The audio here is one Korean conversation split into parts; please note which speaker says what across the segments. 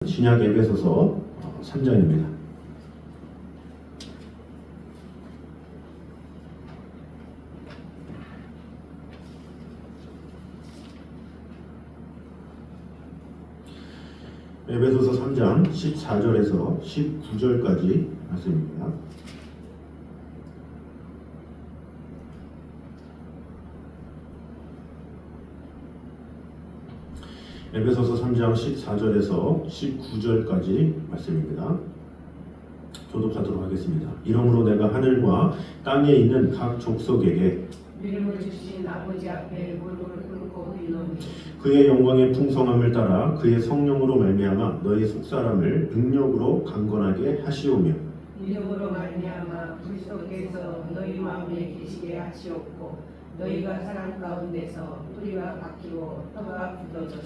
Speaker 1: 신약 에베소서 3장입니다. 에베소서 3장 14절에서 19절까지 말씀입니다. 에베소서 3장 14절에서 19절까지 말씀입니다. 교독하도록 하겠습니다. 이러므로 내가 하늘과 땅에 있는 각 족속에게
Speaker 2: 이름을 주신 아버지 앞에 무릎을 꿇고 빌노니
Speaker 1: 그의 영광의 풍성함을 따라 그의 성령으로 말미암아 너희 속사람을 능력으로 강건하게 하시오며
Speaker 2: 이름으로 말미암아 그리스도께서 너희 마음에 계시게 하시옵고 너희가 사랑 가운데서 뿌리가 박히고 터가 굳어져서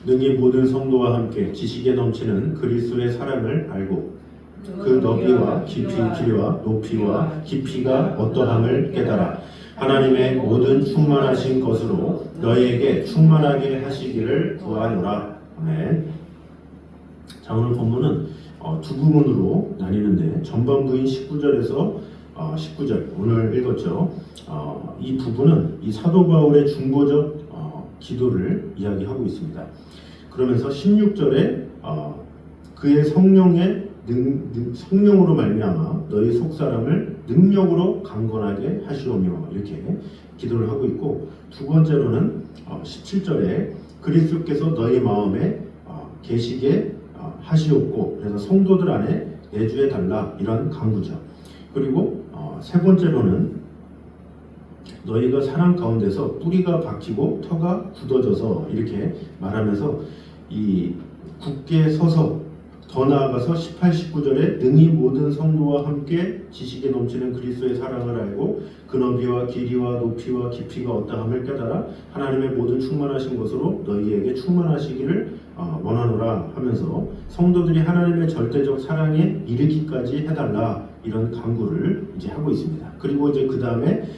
Speaker 1: 능히 모든 성도와 함께 지식에 넘치는 그리스도의 사랑을 알고 그 너비와 길이와 높이와 깊이가 어떠함을 깨달아 하나님의 모든 충만하신 것으로 너희에게 충만하게 하시기를 구하노라. 아멘. 자, 오늘 본문은 두 부분으로 나뉘는데 전반부인 19절에서 19절 오늘 읽었죠. 이 부분은 이 사도 바울의 중보적 기도를 이야기하고 있습니다. 그러면서 16절에 그의 성령으로 말미암아 너희 속사람을 능력으로 강건하게 하시오며 이렇게 기도를 하고 있고, 두 번째로는 17절에 그리스도께서 너희 마음에 계시게 하시옵고 그래서 성도들 안에 내주해 달라 이런 강구죠. 그리고 세 번째로는 너희가 사랑 가운데서 뿌리가 박히고 터가 굳어져서 이렇게 말하면서 이 굳게 서서 더 나아가서 18, 19절에 능히 모든 성도와 함께 지식에 넘치는 그리스도의 사랑을 알고 그 너비와 길이와 높이와 깊이가 어떠함을 깨달아 하나님의 모든 충만하신 것으로 너희에게 충만하시기를 원하노라 하면서 성도들이 하나님의 절대적 사랑에 이르기까지 해달라 이런 강구를 이제 하고 있습니다. 그리고 이제 그 다음에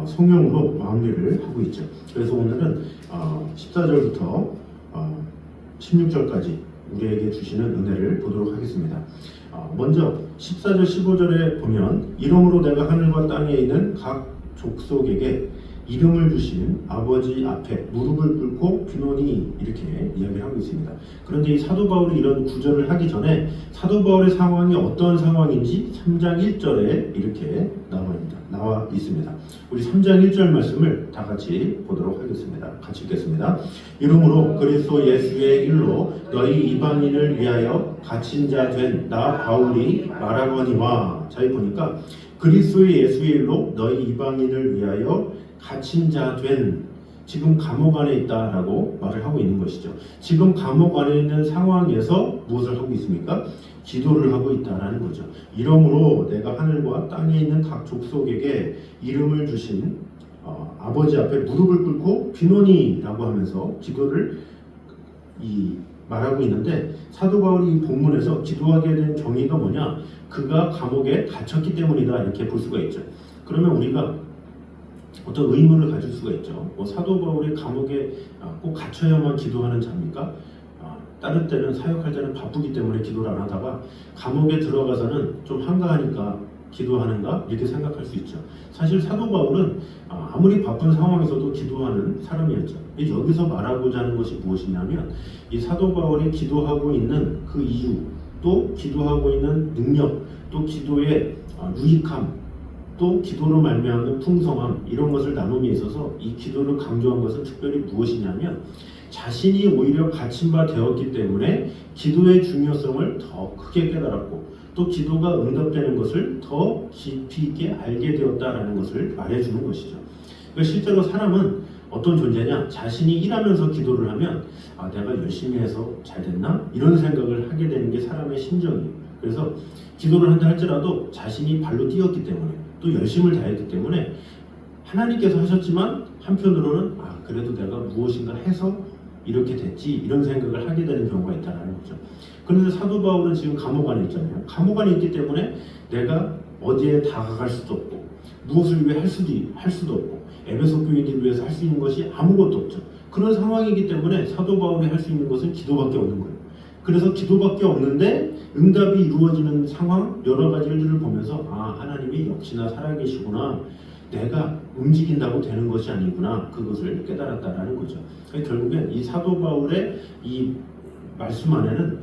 Speaker 1: 성령으로 마무리를 하고 있죠. 그래서 오늘은 14절부터 16절까지 우리에게 주시는 은혜를 보도록 하겠습니다. 먼저 14절 15절에 보면 이러므로 내가 하늘과 땅에 있는 각 족속에게 이름을 주신 아버지 앞에 무릎을 꿇고 비노니 이렇게 이야기를 하고 있습니다. 그런데 이 사도 바울이 이런 구절을 하기 전에 사도 바울의 상황이 어떤 상황인지 3장 1절에 이렇게 나와 있습니다. 우리 3장 1절 말씀을 다 같이 보도록 하겠습니다. 같이 읽겠습니다. 이러므로 그리스도 예수의 일로 너희 이방인을 위하여 갇힌 자 된 나 바울이 말하거니와. 자, 여기 보니까 그리스도의 예수의 일로 너희 이방인을 위하여 갇힌 자 된, 지금 감옥 안에 있다라고 말을 하고 있는 것이죠. 지금 감옥 안에 있는 상황에서 무엇을 하고 있습니까? 기도를 하고 있다라는 거죠. 이러므로 내가 하늘과 땅에 있는 각 족속에게 이름을 주신 아버지 앞에 무릎을 꿇고 비노니라고 하면서 기도를 말하고 있는데, 사도 바울이 이 본문에서 기도하게 된 정의가 뭐냐? 그가 감옥에 갇혔기 때문이다 이렇게 볼 수가 있죠. 그러면 우리가 어떤 의문을 가질 수가 있죠. 사도 바울이 감옥에 꼭 갇혀야만 기도하는 자입니까? 다른 때는 사역할 때는 바쁘기 때문에 기도를 안 하다가 감옥에 들어가서는 좀 한가하니까 기도하는가 이렇게 생각할 수 있죠. 사실 사도 바울은 아무리 바쁜 상황에서도 기도하는 사람이었죠. 여기서 말하고자 하는 것이 무엇이냐면 이 사도 바울이 기도하고 있는 그 이유, 또 기도하고 있는 능력, 또 기도의 유익함, 또 기도로 말미암는 풍성함, 이런 것을 나눔에 있어서 이 기도를 강조한 것은 특별히 무엇이냐면 자신이 오히려 갇힌 바 되었기 때문에 기도의 중요성을 더 크게 깨달았고 또 기도가 응답되는 것을 더 깊이 있게 알게 되었다라는 것을 말해주는 것이죠. 그러니까 실제로 사람은 어떤 존재냐? 자신이 일하면서 기도를 하면 내가 열심히 해서 잘 됐나? 이런 생각을 하게 되는 게 사람의 심정이에요. 그래서 기도를 한다 할지라도 자신이 발로 뛰었기 때문에 또 열심을 다했기 때문에 하나님께서 하셨지만 한편으로는 그래도 내가 무엇인가 해서 이렇게 됐지 이런 생각을 하게 되는 경우가 있다는 거죠. 그런데 사도 바울은 지금 감옥 안에 있잖아요. 감옥 안에 있기 때문에 내가 어디에 다가갈 수도 없고 무엇을 위해 할 수도 없고 에베소 교인들을 위해서 할 수 있는 것이 아무것도 없죠. 그런 상황이기 때문에 사도 바울이 할 수 있는 것은 기도밖에 없는 거예요. 그래서 기도밖에 없는데 응답이 이루어지는 상황 여러 가지 일들을 보면서 아 하나님이 역시나 살아계시구나. 내가 움직인다고 되는 것이 아니구나. 그것을 깨달았다라는 거죠. 그러니까 결국엔 이 사도 바울의 이 말씀 안에는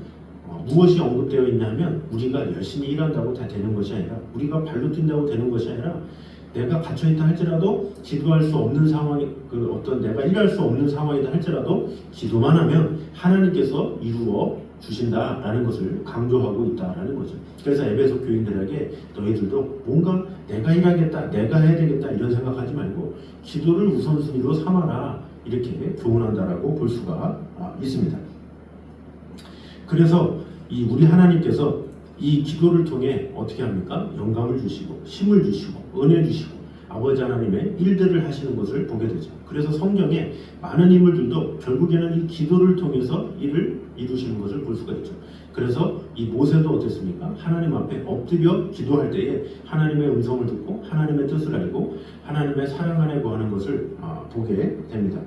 Speaker 1: 무엇이 언급되어 있냐면 우리가 열심히 일한다고 다 되는 것이 아니라 우리가 발로 뛴다고 되는 것이 아니라 내가 갇혀있다 할지라도 기도할 수 없는 상황이 어떤 내가 일할 수 없는 상황이다 할지라도 기도만 하면 하나님께서 이루어 주신다라는 것을 강조하고 있다라는 거죠. 그래서 에베소 교인들에게 너희들도 뭔가 내가 일하겠다, 내가 해야 되겠다 이런 생각하지 말고 기도를 우선순위로 삼아라 이렇게 교훈한다라고 볼 수가 있습니다. 그래서 이 우리 하나님께서 이 기도를 통해 어떻게 합니까? 영감을 주시고 힘을 주시고 은혜 주시고 아버지 하나님의 일들을 하시는 것을 보게 되죠. 그래서 성경에 많은 인물들도 결국에는 이 기도를 통해서 일을 이루시는 것을 볼 수가 있죠. 그래서 이 모세도 어땠습니까? 하나님 앞에 엎드려 기도할 때에 하나님의 음성을 듣고 하나님의 뜻을 알고 하나님의 사랑 안에 거하는 것을 보게 됩니다.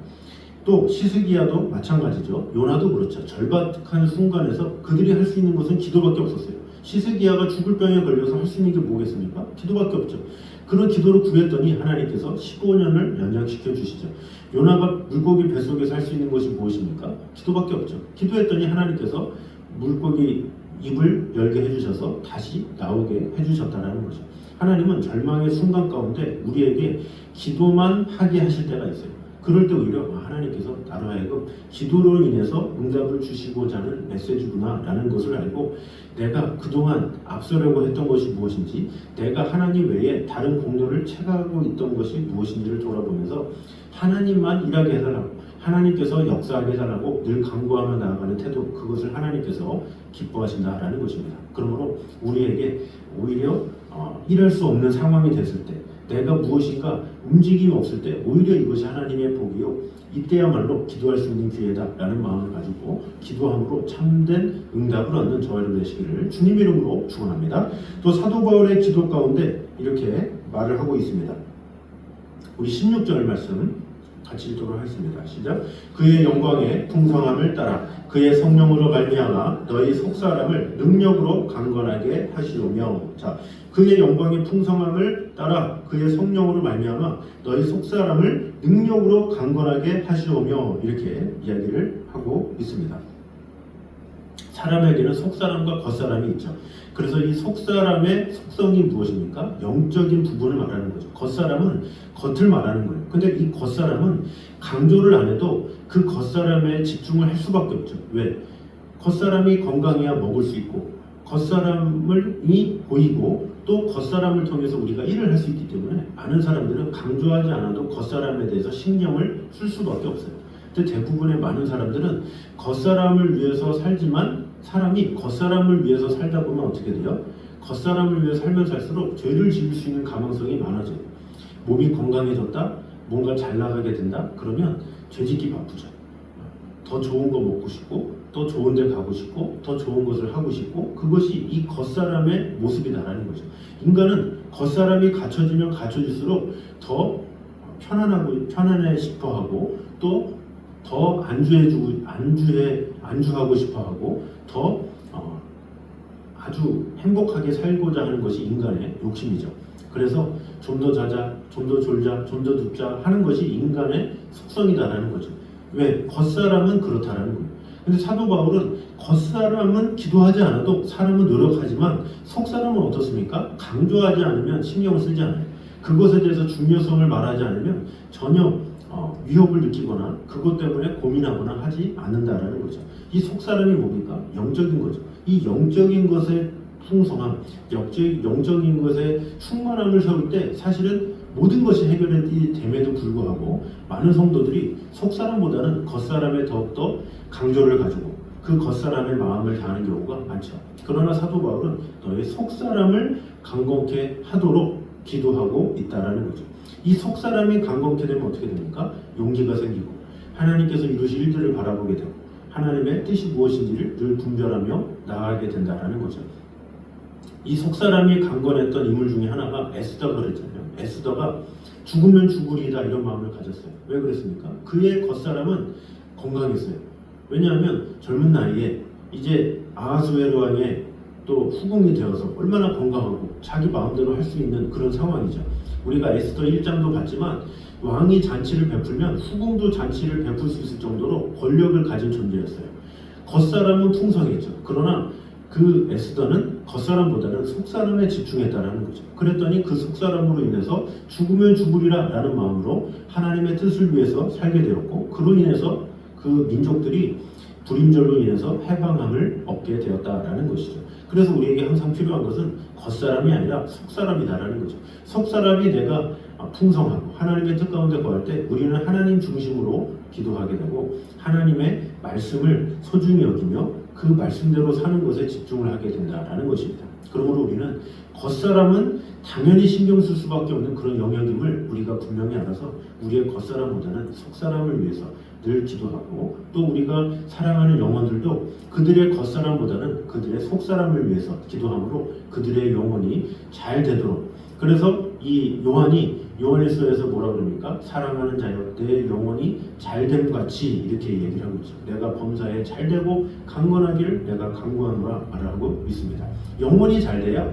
Speaker 1: 또 시스기야도 마찬가지죠. 요나도 그렇죠. 절박한 순간에서 그들이 할 수 있는 것은 기도밖에 없었어요. 시스기야가 죽을 병에 걸려서 할 수 있는 게 뭐겠습니까? 기도밖에 없죠. 그런 기도를 구했더니 하나님께서 15년을 연장시켜 주시죠. 요나가 물고기 뱃속에서 할 수 있는 것이 무엇입니까? 기도밖에 없죠. 기도했더니 하나님께서 물고기 입을 열게 해주셔서 다시 나오게 해주셨다는 거죠. 하나님은 절망의 순간 가운데 우리에게 기도만 하게 하실 때가 있어요. 그럴 때 오히려 하나님께서 나로 하여금 기도로 인해서 응답을 주시고자 하는 메시지구나 라는 것을 알고 내가 그동안 앞서려고 했던 것이 무엇인지 내가 하나님 외에 다른 공로를 채가고 있던 것이 무엇인지를 돌아보면서 하나님만 일하게 해달라고 하나님께서 역사하게 해달라고 늘 간구하며 나아가는 태도 그것을 하나님께서 기뻐하신다라는 것입니다. 그러므로 우리에게 오히려 일할 수 없는 상황이 됐을 때 내가 무엇인가 움직임이 없을 때 오히려 이것이 하나님의 복이요 이때야말로 기도할 수 있는 기회다라는 마음을 가지고 기도함으로 참된 응답을 얻는 저와 여러분 되시기를 주님 이름으로 축원합니다. 또 사도 바울의 기도 가운데 이렇게 말을 하고 있습니다. 우리 16절 말씀 같이 읽도록 하겠습니다. 시작. 그의 영광의 풍성함을 따라 그의 성령으로 말미암아 너희 속사람을 능력으로 강건하게 하시오며. 자, 그의 영광의 풍성함을 따라 그의 성령으로 말미암아 너희 속사람을 능력으로 강건하게 하시오며 이렇게 이야기를 하고 있습니다. 사람에게는 속사람과 겉사람이 있죠. 그래서 이 속사람의 속성이 무엇입니까? 영적인 부분을 말하는 거죠. 겉사람은 겉을 말하는 거예요. 근데 이 겉사람은 강조를 안 해도 그 겉사람에 집중을 할 수밖에 없죠. 왜? 겉사람이 건강해야 먹을 수 있고 겉사람이 보이고 또 겉사람을 통해서 우리가 일을 할 수 있기 때문에 많은 사람들은 강조하지 않아도 겉사람에 대해서 신경을 쓸 수밖에 없어요. 근데 대부분의 많은 사람들은 겉사람을 위해서 살지만 사람이 겉사람을 위해서 살다 보면 어떻게 돼요? 겉사람을 위해 살면 살수록 죄를 지을 수 있는 가능성이 많아져요. 몸이 건강해졌다, 뭔가 잘 나가게 된다, 그러면 죄짓기 바쁘죠. 더 좋은 거 먹고 싶고, 더 좋은 데 가고 싶고, 더 좋은 것을 하고 싶고, 그것이 이 겉사람의 모습이다라는 거죠. 인간은 겉사람이 갖춰지면 갖춰질수록 더 편안해 싶어 하고, 또 더 안주하고 싶어 하고, 더 아주 행복하게 살고자 하는 것이 인간의 욕심이죠. 그래서 좀 더 자자, 좀 더 졸자, 좀 더 눕자 하는 것이 인간의 속성이다라는 거죠. 왜? 겉사람은 그렇다라는 거예요. 근데 사도 바울은 겉사람은 기도하지 않아도 사람은 노력하지만 속사람은 어떻습니까? 강조하지 않으면 신경을 쓰지 않아요. 그것에 대해서 중요성을 말하지 않으면 전혀 위협을 느끼거나 그것 때문에 고민하거나 하지 않는다라는 거죠. 이 속사람이 뭡니까? 영적인 거죠. 이 영적인 것의 풍성함, 영적인 것의 충만함을 세울 때 사실은 모든 것이 해결이 됨에도 불구하고 많은 성도들이 속사람보다는 겉사람에 더욱더 강조를 가지고 그 겉사람의 마음을 다하는 경우가 많죠. 그러나 사도 바울은 너의 속사람을 강건케 하도록 기도하고 있다라는 거죠. 이 속사람이 강건케 되면 어떻게 됩니까? 용기가 생기고 하나님께서 이루실 일들을 바라보게 되고 하나님의 뜻이 무엇인지를 늘 분별하며 나아가게 된다라는 거죠. 이 속사람이 강건했던 인물 중에 하나가 에스더가 그랬잖아요. 에스더가 죽으면 죽으리다 이런 마음을 가졌어요. 왜 그랬습니까? 그의 겉사람은 건강했어요. 왜냐하면 젊은 나이에 이제 아하수에로 왕의 또 후궁이 되어서 얼마나 건강하고 자기 마음대로 할 수 있는 그런 상황이죠. 우리가 에스더 1장도 봤지만 왕이 잔치를 베풀면 후궁도 잔치를 베풀 수 있을 정도로 권력을 가진 존재였어요. 겉사람은 풍성했죠. 그러나 그 에스더는 겉사람보다는 속사람에 집중했다라는 거죠. 그랬더니 그 속사람으로 인해서 죽으면 죽으리라 라는 마음으로 하나님의 뜻을 위해서 살게 되었고, 그로 인해서 그 민족들이 불임절로 인해서 해방함을 얻게 되었다라는 것이죠. 그래서 우리에게 항상 필요한 것은 겉사람이 아니라 속사람이다라는 거죠. 속사람이 내가 풍성하고 하나님의 뜻 가운데 거할 때 우리는 하나님 중심으로 기도하게 되고 하나님의 말씀을 소중히 여기며 그 말씀대로 사는 것에 집중을 하게 된다라는 것입니다. 그러므로 우리는 겉사람은 당연히 신경 쓸 수밖에 없는 그런 영역임을 우리가 분명히 알아서 우리의 겉사람보다는 속사람을 위해서 늘 기도하고, 또 우리가 사랑하는 영혼들도 그들의 겉사람보다는 그들의 속사람을 위해서 기도함으로 그들의 영혼이 잘 되도록. 그래서 이 요한이 요한일서에서 뭐라 그럽니까? 사랑하는 자여 내 영혼이 잘됨 같이 이렇게 얘기를 하고 있죠. 내가 범사에 잘되고 강건하기를 내가 간구하노라 말하고 있습니다. 영혼이 잘돼야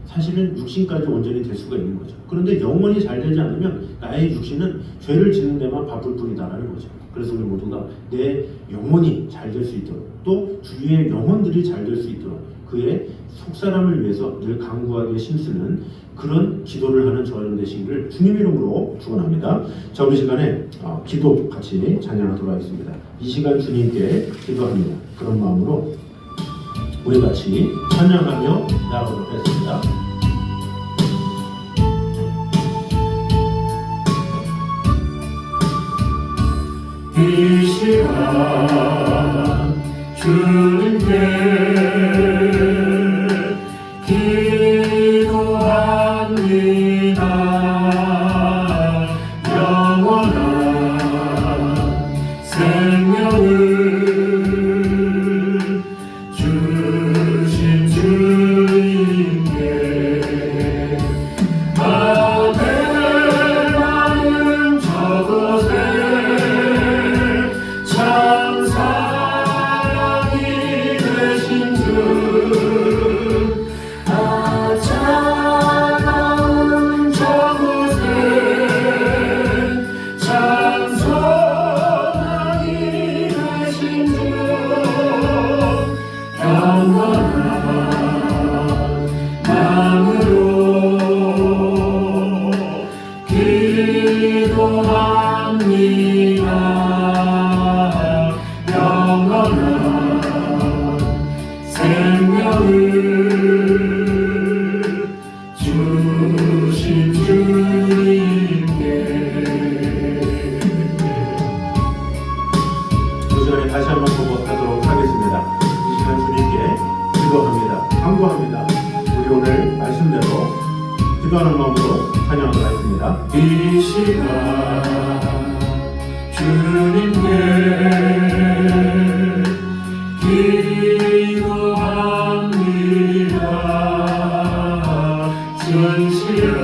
Speaker 1: 사실은 육신까지 온전히 될 수가 있는 거죠. 그런데 영혼이 잘 되지 않으면 나의 육신은 죄를 짓는 데만 바쁠 뿐이다라는 거죠. 그래서 우리 모두가 내 영혼이 잘 될 수 있도록, 또 주위의 영혼들이 잘 될 수 있도록 그의 속사람을 위해서 늘 간구하게 힘쓰는 그런 기도를 하는 저는 되시기를 주님 이름으로 축원합니다. 자, 우리 시간에 기도 같이 찬양하도록 하겠습니다. 이 시간 주님께 기도합니다. 그런 마음으로 우리 같이 찬양하며 나아가도록 하겠습니다.
Speaker 3: 이 시간 주님께 기도합니다. 영원한 생명을 주신 주님께 아들 많은 저곳에 참 사랑이 되신 주 차가운 저곳에 참 소망이 되신 주 영원한 마음으로 기도합니다. 영원한 생명을 주신 주님께.
Speaker 1: 이 시간에 다시 한번 고백하도록 하겠습니다. 이 시간 주님께 기도합니다. 간구합니다. 우리 오늘 말씀대로 기도하는 마음으로 찬양하도록 하겠습니다.
Speaker 3: 이 시간 주님께 기도합니다. 진실한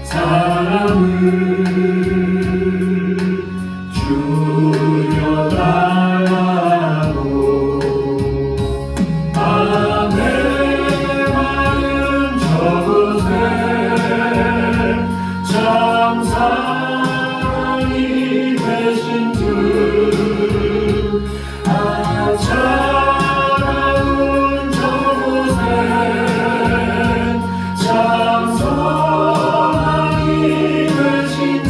Speaker 3: 사랑을 주여 달라고 아내 마음 저곳에 참 사랑이 되신 주 차가운 저곳에 참 소망이 되신 주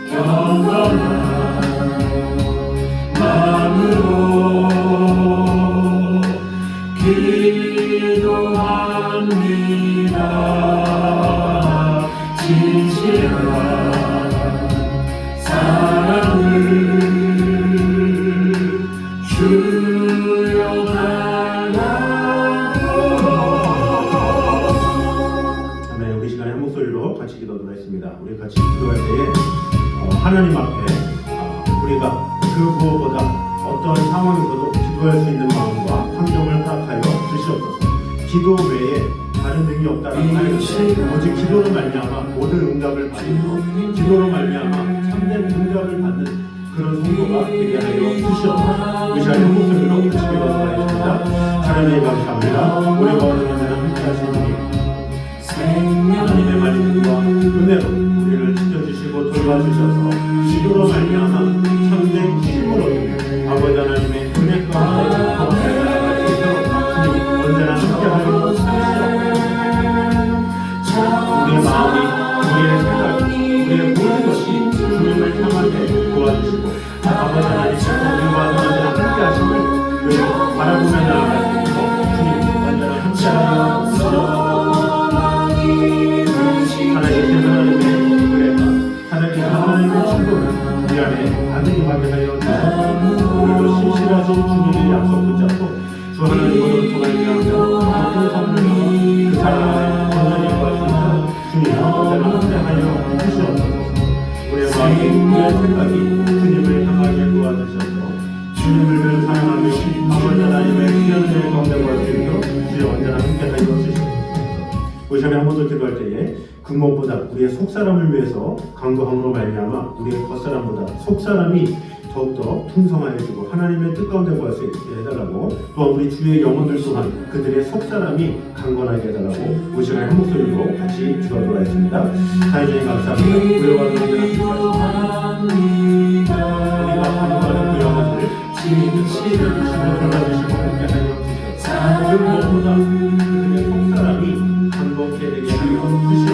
Speaker 3: 경건한 마음으로 기도합니다. 진실한 사랑을 주여 달라고.
Speaker 1: 아멘. 우리 시간에 한 목소리로 같이 기도하도록 하겠습니다. 우리 같이 기도할 때에 하나님 앞에 우리가 그 무엇보다 어떤 상황에서도 기도할 수 있는 마음과 환경을 허락하여 주시옵소서. 기도 외에 다른 능이 없다는 하나님께 오직 기도로 말미암아 모든 응답을 받고 기도로 말미암아 참된 응답을 받는 그런 성도가 되게 하여 주시옵소서. 이 시간에 목소리로 같이 기도하겠습니다. 하나님 감사합니다. 우리가 원하는 함께 하시니 하나님의 말씀과 은혜로 우리를 지켜주시고 돌봐주셔서 기도로 말미암아 참된 힘을 얻으며 아버지 하나님의 은혜 가운데 나아갈 수 있도록 주님 언제나 함께하여 주시옵소서. 우리의 마음이, 우리의 생각이, 우리의 모든 것이 주님을 향하게 도와주시고 아버지 하나님께서 우리와 언제나 함께하심을 늘 바라보며 나아갈 수 있도록 주님 언제나 함께하여 주시옵소서. 하나님의 은혜가 하나님의 친구는 우리 안에 아들이 임하게 하여 주시옵소서. 오늘도 신실하신 주님의 약속 붙잡고 주 하나님으로 통하여 모든 선물로 그 사랑을 온전히 구하시며 주님 언제나 함께하여 주시옵소서. 우리의 마음이, 우리의 생각이 주님을 향하게 도와주셔서 주님을 늘 사랑하며 아버지 하나님의 귀한 가운데 구할 수 있도록 주여 언제나 함께하여 주시옵소서. 우리 시간에 한 번 더 기도할 때에 근본보다 우리의 속사람을 위해서 강구함으로 말미암아 우리의 겉사람보다 속사람이 더욱더 풍성하여지고 하나님의 뜻 가운데 구할 수 있게 해달라고, 또한 우리 주의 영혼들 또한 그들의 속사람이 강건하게 해달라고 우리 시간에 한 목소리로 같이 기도하도록 하겠습니다. 하나님 감사합니다. 우리와 우리가 강구하는 그 영혼들 진실을 주시고 돌봐주시고 함께 하여 주시옵소서. 그 무엇보다 그들의 속사람이 강건케 되게 하여 주시옵소서.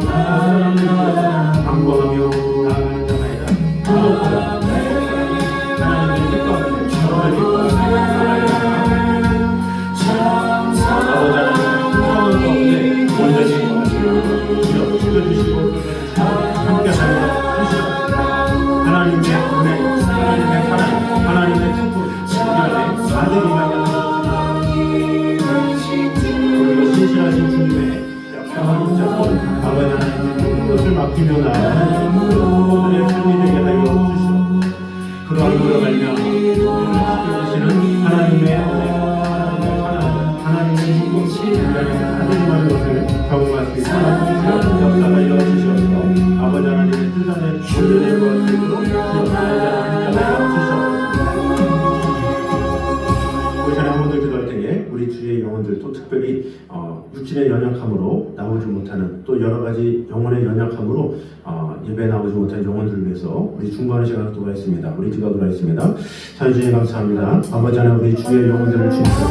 Speaker 1: 사람을 위해서 강구하며 나아가는 자마이다. 무엇보다 하나님의 뜻 가운데 저를 아버지 하나님의 풍성한 가운데 온전히 구하시고 주여 지켜주시고 함께 하여 주시옵소서. 하나님의 은혜, 하나님의 사랑, 하나님의 축복 우리 안에 아들이 임하게 하여 신실하신 주님의 약속을 붙잡고 아버지 하나님의 모든 것을 맡기며 나아가는 모두들의 삶이 되게 하여 주시옵소서. 그러한 우리가 말미암아 우리를 지켜주시는 하나님의 은혜, 하나님의 축복, 우리 안에 아들임하는 것을 경험할 수 있도록 역사하여 주시옵소서. 아버지 하나님의 뜻 안에 온전히 구할 수 있도록 역사하여 주시옵소서. 우리 시간에 한 번 더 기도할 때에 우리 주의 영혼들도 특별히 육신의 연약함으로 나오지 못하는, 또 여러 가지 영혼의 연약함으로 예배 나오지 못하는 영혼들을 위해서 우리 중보하는 시간을 도와있습니다. 우리 기도하도록 하겠습니다. 주님 감사합니다. 아버지 하나님 우리 주의 영혼들을 주님께서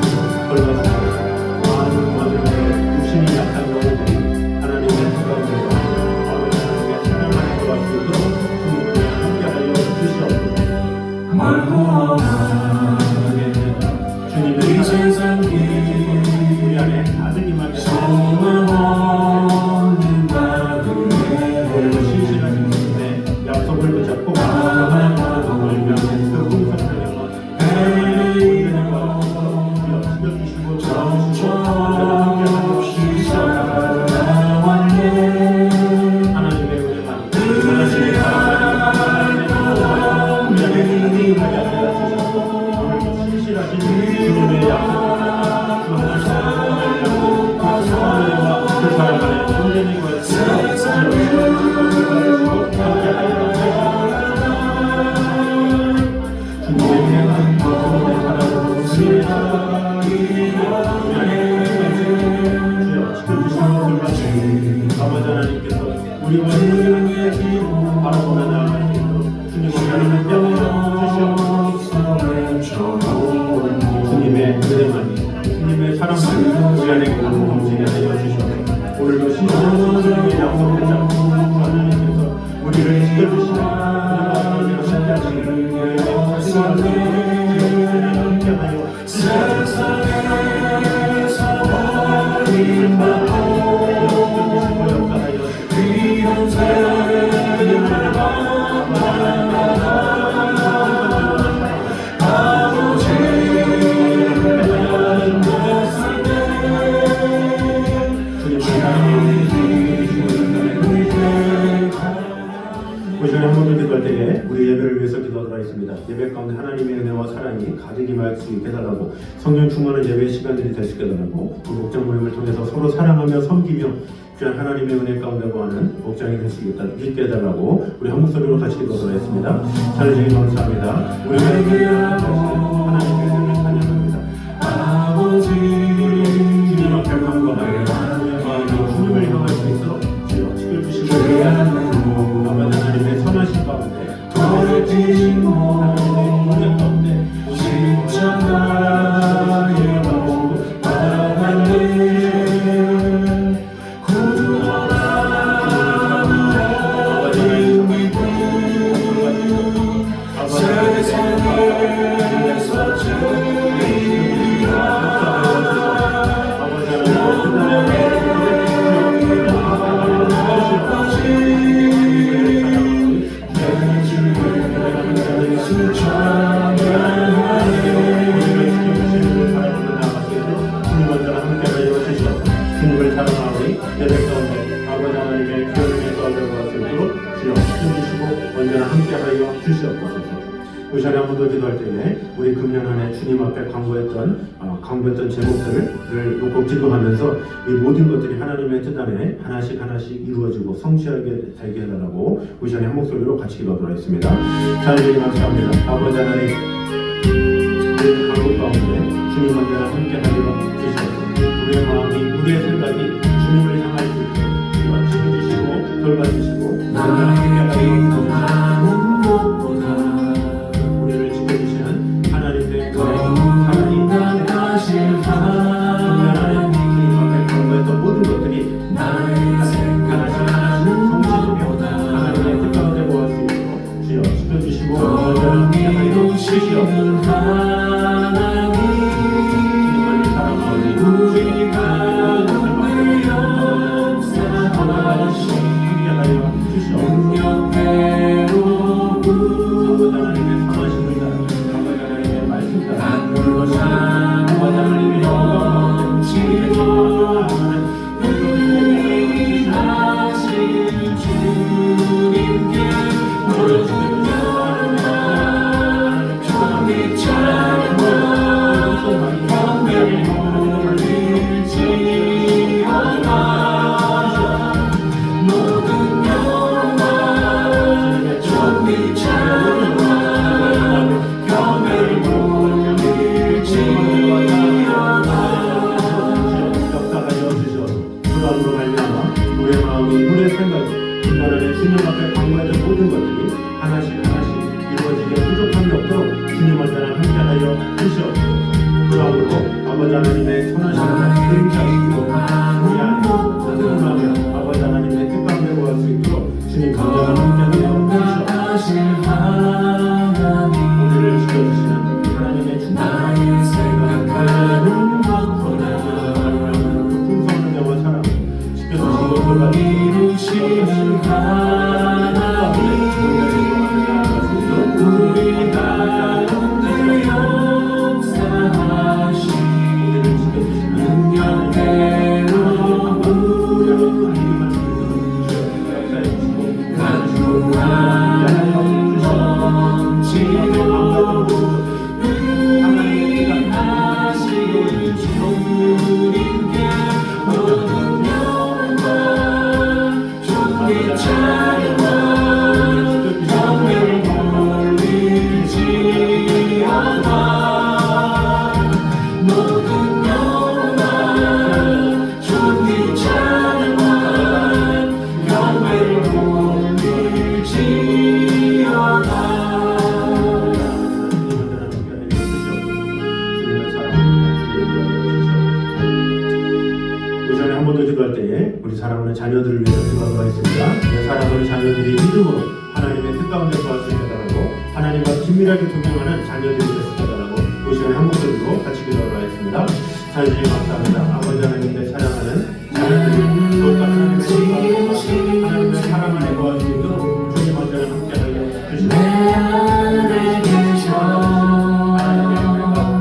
Speaker 1: 지켜주시고 걸어가주셔서 많은 영혼들의 육신이 약한 영혼들이 하나님의 뜻 가운데서 아버지 하나님의 사랑을 구할 수 있도록 주님께 함께하여 주시옵소서. 주님의 사랑이 우리 안에 아드님에게 오늘도 신실하신 주님의 약속을 붙잡고 하나님의 그 풍성한 영혼 온전히 구하시고 지켜주시고 도와주시고 함께하여 주시옵소서. 하나님의 은혜만, 하나님의 사랑만, 하나님의 축복만 우리 안에 가득하게 하여 주셔서 오늘도 신실하신 주님의 약속 아버지 하나님께서 우리와 함께 바라보며 나아갈 수 있도록 주님을 하나님께 주시옵소서. 주님의 은혜만이, 주님의 사랑만이 우리 안에 넘치게 하여 주시옵소서. 오늘도 신실하신 주님의 약속을 잡고 하나님께서 우리를 지켜주시고 우리와 함께 하시는 여행의 가시는 주님을 함께 하여 주시옵소서. 우리 예배를 위해서 기도하도록 하겠습니다. 예배 가운데 하나님의 은혜와 사랑이 가득 임할 수 있게 해달라고, 성령 충만한 예배 시간들이 될 수 있게 해달라고, 그 목장 모임을 통해서 서로 사랑하며 섬기며 귀한 하나님의 은혜 가운데 거하는 복장이 될 수 있게 해달라고 우리 한 목소리로 같이 기도하겠습니다. 하나님 감사합니다. 우리가 하나님의 은혜를 찬양합니다.
Speaker 3: 아버지
Speaker 1: 주님 앞에 감사하여 주님을 향할 수 있도록 주여 지켜주시고 아버지 하나님의 선하신 가운데
Speaker 3: 더해진
Speaker 1: 하나님의 은혜 가운데
Speaker 3: 십자가에 받았네 구원하는 믿음 세상에서 주리라
Speaker 1: 주님을 사랑하오니 예배 가운데 아버지 하나님의 기업의 가운데 거할 수 있도록 주여 지켜주시고 언제나 함께하여 주시옵소서. 이 시간에 한 번 더 기도할 때에 우리 금년 한 해 주님 앞에 강구했던 제목들을 놓고 기도하면서 이 모든 것들이 하나님의 뜻 안에 하나씩 이루어지고 성취하게 되게 해달라고 이 시간에 한 목소리로 같이 기도하도록 하겠습니다. 하나님 감사합니다. 아버지 하나님 우리의 강구 가운데 주님 언제나 함께하여 주시옵소서. 우리의 마음이 우리의 생각이 주님을 향할 수 있도록 지켜주시고 돌봐주시고
Speaker 3: 나의 기도하는 것보다
Speaker 1: 우리를 지켜주시는 하나님의
Speaker 3: 더욱 나가실 하나님
Speaker 1: 강구했던 모든 것들이
Speaker 3: 나의 생각하는 것보다
Speaker 1: 하나님의 뜻 가운데 모을 수 있도록 주여 지켜주시고
Speaker 3: 더 이루시는 하나님
Speaker 1: 주님을 사랑하오니
Speaker 3: 우리가 늘 역사하시 능력대로
Speaker 1: 하나님의 선하심을 따라 하나님의 말씀 따라
Speaker 3: 하나님의 넘치도록 의하신 주님께 모든 영광 존귀 찬양 경배를 올리지어다 모든 영광 존귀 찬양 경배를
Speaker 1: 역사하여 주셔서 그러함으로 말미암아 우리의 마음이 우리의 생각이 주님의 주님 앞에 강구했던 모든 것들이 하나씩 이루어지게 부족함이 없도록 주님 언제나 함께하여 주시옵소서. 그러함으로 아버지 하나님의 선하심과 긍휼하시고 우리 안에 하나님하며 아버지 하나님의 뜻 가운데 구할 수 있도록 주님 언제나 함께하여 주시옵소서. 우리를 지켜주시는 하나님의
Speaker 3: 나의 생각하는 것보다
Speaker 1: 풍성한 영화 사랑 지켜주시고
Speaker 3: 더
Speaker 1: 돌봐주시고
Speaker 3: 이루시는 하나님 우리가 늘 역사하시 능력대로 간구하는 넘치도록 의하신 주님께 모든 영광 존귀 찬양 경배를 올리지어다 모든 영광 존귀 찬양 경배를 올리지어다
Speaker 1: 그 전에 한 번 더 기도할 때에 우리 사랑하는 자녀들을 위해서 기도하도록 하겠습니다. 내 사랑하는 자녀들이 믿음으로 하나님의 뜻 가운데 구할 수 있게 해달라고 하나님과 긴밀하게 동행하는 자녀들이 되게 해달라고 그 시간에 한 목소리로 같이 기도하도록 하겠습니다. 하나님 감사합니다. 아버지 하나님의 사랑하는 자녀들이 또한 하나님의 뜻과 하나님의 사랑 안에 구할 수 있도록 주님 언제나 함께하여 주시옵소서.
Speaker 3: 내 안에 계셔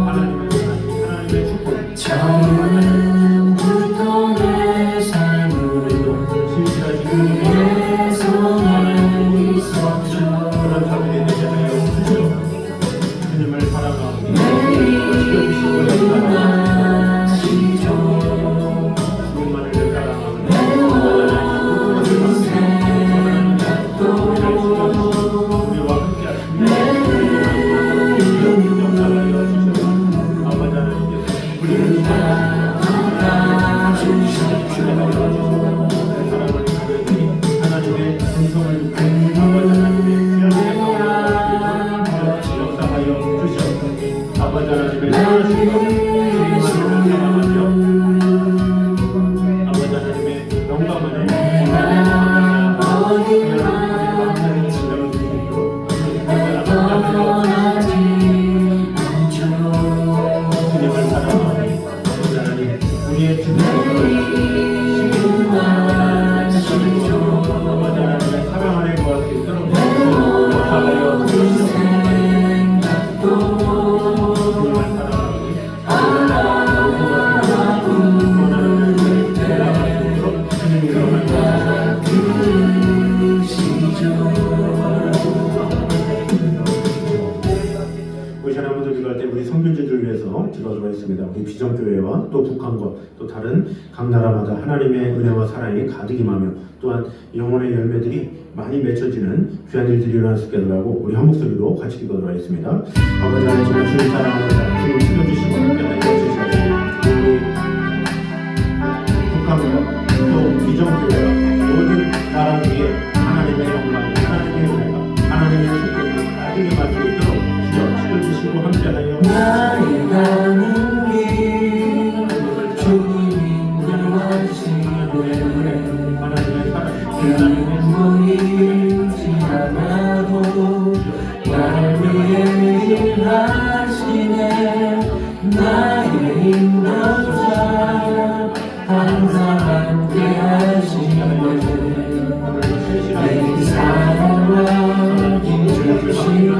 Speaker 1: 하나님의 축복
Speaker 3: 처음부터 내 삶을
Speaker 1: 신실하시고
Speaker 3: 내 손에 있었죠
Speaker 1: 그런 자들이 되게 하여 주시옵소서. 주님을 사랑하고
Speaker 3: 내 인하시죠
Speaker 1: 아버지 하나님의 선하신 것, 주님만을 사랑하며 아버지 하나님의 영광만을 주님을 사랑하며 아버지 하나님 우리의 주님을 아버지 하나님의 사랑 안에 거할 수 있도록 역사하여 주시옵소서. 주님을 사랑하며 주님이 일어날 우리 사람분들 기도할 때 우리 성교제들을 위해서 기도하도록 하겠습니다. 우리 비전교회와 또 북한과 또 다른 각 나라마다 하나님의 은혜와 사랑이 가득 임하며 또한 영혼의 열매들이 많이 맺혀지는 귀한 일들이 일어날 수 있게 해달라고 우리 한 목소리로 같이 기도하도록 하겠습니다. 아버지 하나님 정말 주님 사랑합니다. 주님 챙겨주시고 함께하여 주시옵소서. 우리 북한과 또 비전교회와 모든 나라 위에 하나님의 영광, 하나님의 은혜가, 하나님의 축복이 나중에 받을 수 있도록 주여 챙겨주시고 함께하여
Speaker 3: 나의 가는 길 주님 인도하시네
Speaker 1: 하나님의 사랑,
Speaker 3: 그 보이지 않아도 날 위해 일하시네 나의 인도자 항상 함께 하시네 내 사랑과 힘주시며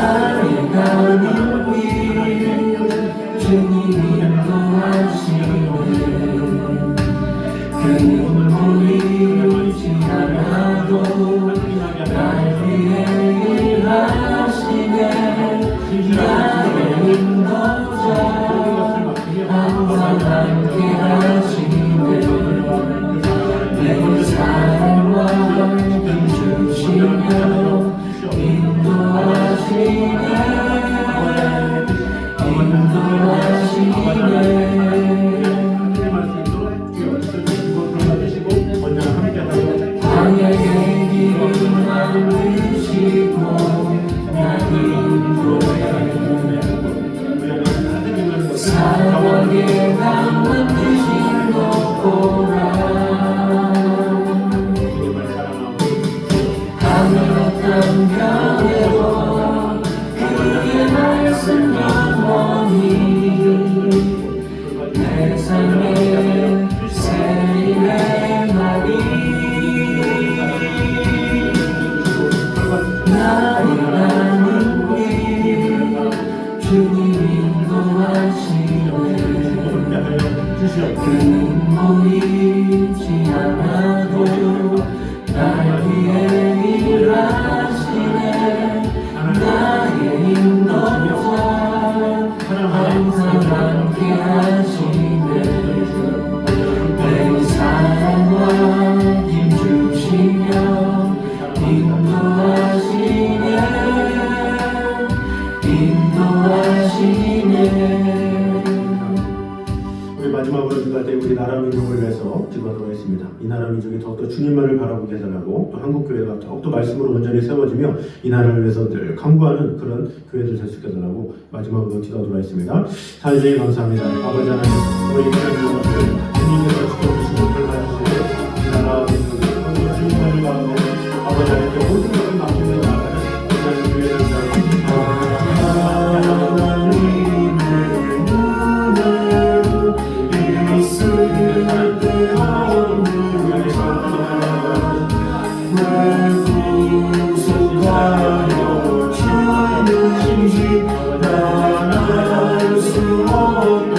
Speaker 3: 나의 가는 길 주님이 인도하시네 그 보이지 않아도 날 위해 일하시네 나의 인도자 항상 함께 하시네 내 사랑과 힘주시며 광야의 길을 만드시고 나를 인도해 사막의 강 만드신 것 보라 하늘 어떤 변해도 그의 말씀 영원히 내 삶의 세임의 날이 나의 가는 길 주님 인도하시네 그는 보이지 않아도 날 위해 일하시네 나의 인도자 항상 함께 하시네 내 사랑과 힘주시며 인도하시네
Speaker 1: 우리 마지막으로 기도할 때 우리 나라 민족을 위해서 기도하도록 하겠습니다. 이 나라 민족이 더욱더 주님만을 바라보게 해달라고 또 한국교회가 더욱더 말씀으로 온전히 세워지며 이 나라를 위해서 늘 강구하는 그런 교회들 될 수 있게 해달라고 마지막으로 기도하도록 하겠습니다. 사회주의 감사합니다. 아버지 하나님 우리 민족을 주님께서 지켜주시고 돌봐주시고 이 나라 민족이 주님만을 바라보고 아버지 하나님께 모든 것을 맡기며 나아가는 하나님 교회를
Speaker 3: 나를 수 없는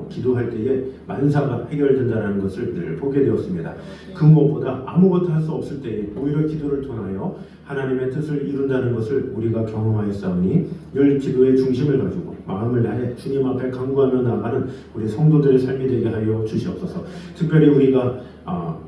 Speaker 1: 기도할 때에 만사가 해결된다는 것을 늘 보게 되었습니다. 그 무엇보다 아무것도 할 수 없을 때에 오히려 기도를 통하여 하나님의 뜻을 이룬다는 것을 우리가 경험하였사오니 늘 기도의 중심을 가지고 마음을 다해 주님 앞에 간구하며 나아가는 우리 성도들의 삶이 되게 하여 주시옵소서. 특별히 우리가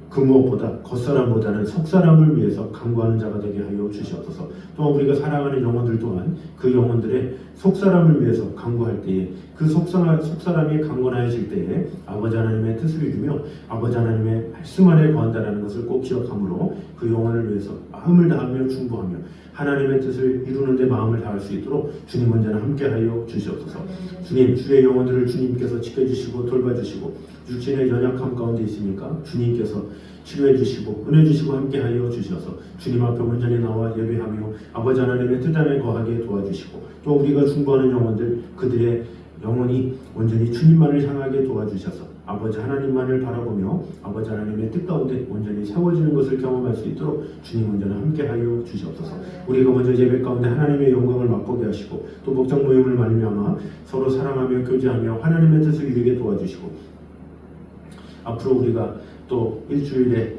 Speaker 1: 그 무엇보다 겉사람보다는 속사람을 위해서 간구하는 자가 되게 하여 주시옵소서. 또한 우리가 사랑하는 영혼들 또한 그 영혼들의 속사람을 위해서 간구할 때에 그 속사람이 강건하여질 때에 아버지 하나님의 뜻을 이루며 아버지 하나님의 말씀 안에 거한다는 것을 꼭 기억하므로 그 영혼을 위해서 마음을 다하며 충고하며 하나님의 뜻을 이루는 데 마음을 다할 수 있도록 주님 언제나 함께하여 주시옵소서. 주님, 주의 영혼들을 주님께서 지켜주시고 돌봐주시고 육신의 연약함 가운데 있으니까 주님께서 치료해 주시고 은혜 주시고 함께하여 주셔서 주님 앞에 온전히 나와 예배하며 아버지 하나님의 뜻 안에 거하게 도와주시고 또 우리가 충고하는 영혼들 그들의 영혼이 온전히 주님만을 향하게 도와주셔서 아버지 하나님만을 바라보며 아버지 하나님의 뜻 가운데 온전히 세워지는 것을 경험할 수 있도록 주님 언제나 함께하여 주시옵소서. 우리가 먼저 예배 가운데 하나님의 영광을 맛보게 하시고 또 목장 모임을 말미암아 서로 사랑하며 교제하며 하나님의 뜻을 이루게 도와주시고 앞으로 우리가 또 일주일에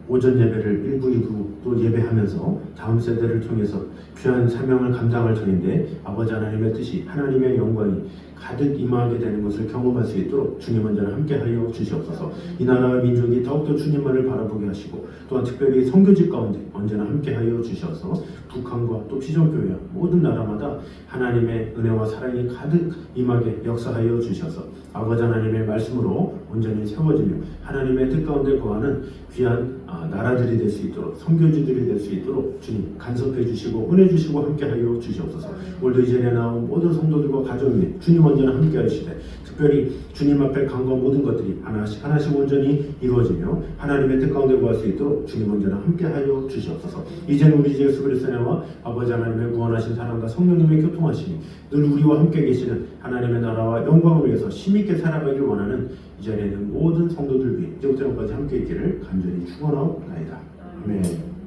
Speaker 1: 오전 예배를 1부, 2부 또 예배하면서 다음 세대를 통해서 귀한 사명을 감당할 터인데 아버지 하나님의 뜻이 하나님의 영광이 가득 임하게 되는 것을 경험할 수 있도록 주님 언제나 함께하여 주시옵소서. 이 나라와 민족이 더욱더 주님만을 바라보게 하시고 또한 특별히 선교집 가운데 언제나 함께하여 주셔서 북한과 또 피정교회 모든 나라마다 하나님의 은혜와 사랑이 가득 임하게 역사하여 주셔서 아버지 하나님의 말씀으로 온전히 세워지며 하나님의 뜻 가운데 거하는 귀한 나라들이 될 수 있도록 선교지들이 될 수 있도록 주님 간섭해 주시고 은혜 주시고 함께하여 주시옵소서. 오늘도 이 전에 나온 모든 성도들과 가정이 주님 언제나 함께하시되 특별히 주님 앞에 간구한 모든 것들이 하나씩 하나씩 온전히 이루어지며 하나님의 뜻 가운데 거할 수 있도록 주님 언제나 함께하여 주시옵소서. 이제는 우리 주 예수 그리스도의 은혜와 아버지 하나님의 구원하신 사랑과 성령님의 교통하심이 늘 우리와 함께 계시는 하나님의 나라와 영광을 위해서 힘있게 살아가길 원하는 이 자리에 있는 모든 성도들 위해 이제부터 영까지 함께 있기를 간절히 축원하옵나이다. 아멘.